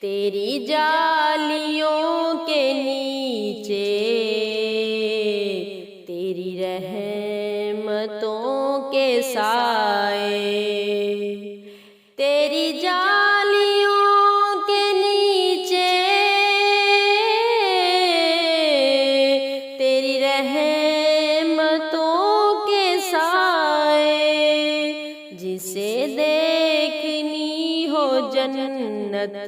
تیری جالیوں کے نیچے تیری رحمتوں کے سائے، تیری جالیوں کے نیچے تیری رحمتوں کے سائے، جسے دیکھنی ہو جنت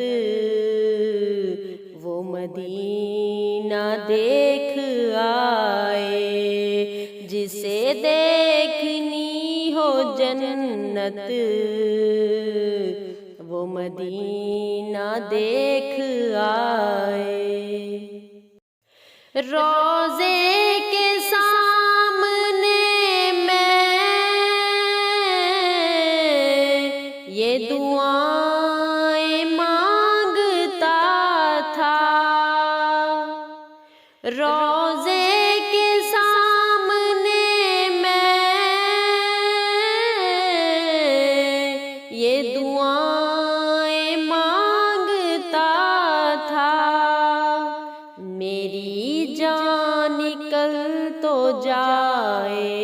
وہ مدینہ دیکھ آئے، جسے دیکھنی ہو جنت وہ مدینہ دیکھ آئے۔ روضے کے سامنے میں یہ دعائیں مانگتا تھا، روضے کے سامنے میں یہ دعائیں مانگتا تھا، میری جان نکل تو جائے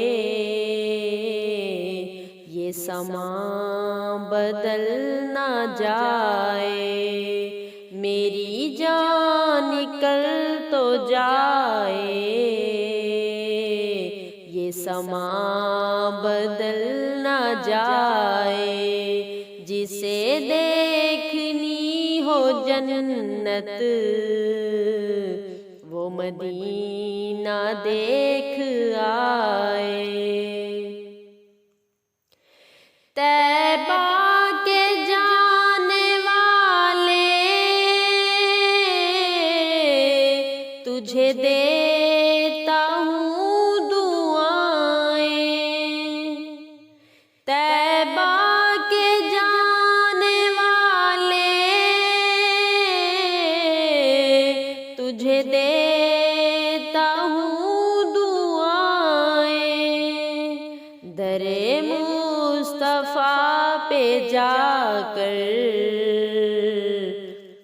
یہ سما بدل نہ جائے، میری جان نکل تو جائے یہ سما بدل نہ جائے، جسے دیکھنی ہو جنت وہ مدینہ دیکھ آئے۔ طیبہ کے جانے والے تجھے دیتا ہوں دعائیں، طیبہ کے جانے والے تجھے دیتا ہوں دعائیں، در مصطفیٰ پہ جا کر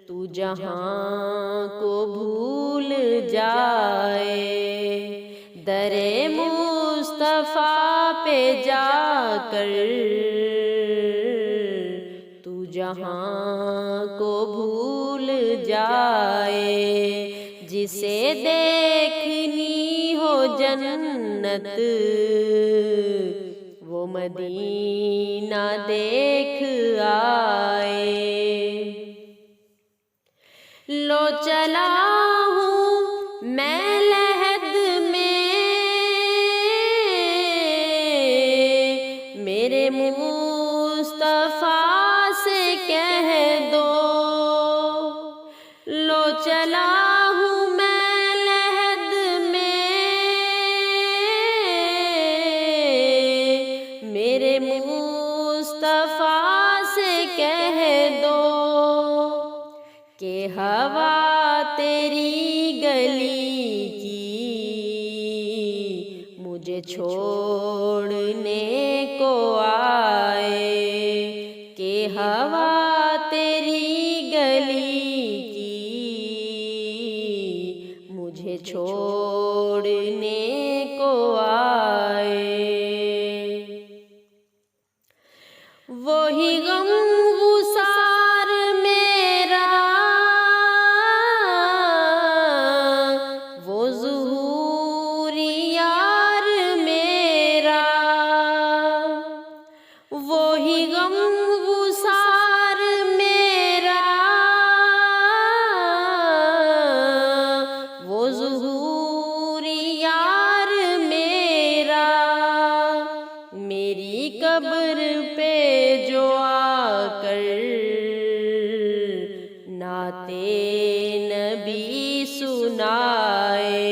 تو جہاں کو بھول جائے، در مصطفیٰ پہ جا کر تو جہاں کو بھول جائے، جسے دیکھنی ہو جنت وہ مدینہ دیکھ آئے۔ لو چلا ہوں میں لحد میں میرے مصطفیٰ سے کہہ دو، لو چلا ہوں میں لحد میں میرے مصطفیٰ سے کہہ دو کہ ہوا تیری گلی کی مجھے چھوڑنے کو آئے، کہ ہوا تیری گلی کی مجھے چھوڑنے کو آئے، وہی غم گسار میرا وہ ظہور یار میرا، وہی غم گسار میرا وہ ظہور یار میرا، میری قبر پہ جو آ کر نعت نبی سنائے،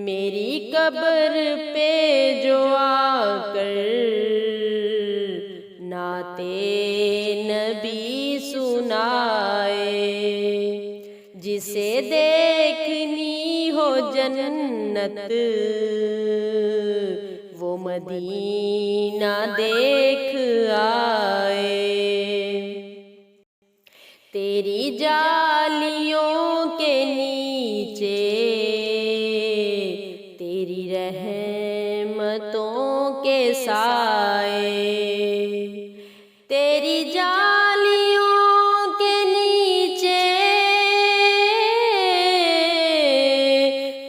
میری قبر پہ جو آ کر نعت نبی سنائے، جسے دیکھنی ہو جنت وہ مدینہ دیکھ آئے۔ تیری جالیوں کے نیچے تیری رحمتوں کے سائے، تیری جالیوں کے نیچے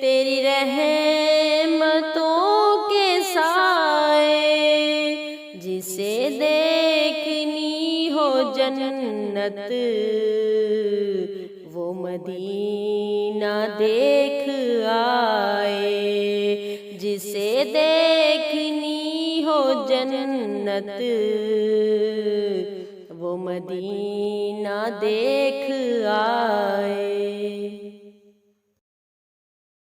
تیری رحمتوں کے سائے، جسے دیکھنی ہو جنت وہ مدینہ دیکھ آئے، جسے دیکھنی ہو جنت وہ مدینہ دیکھ آئے۔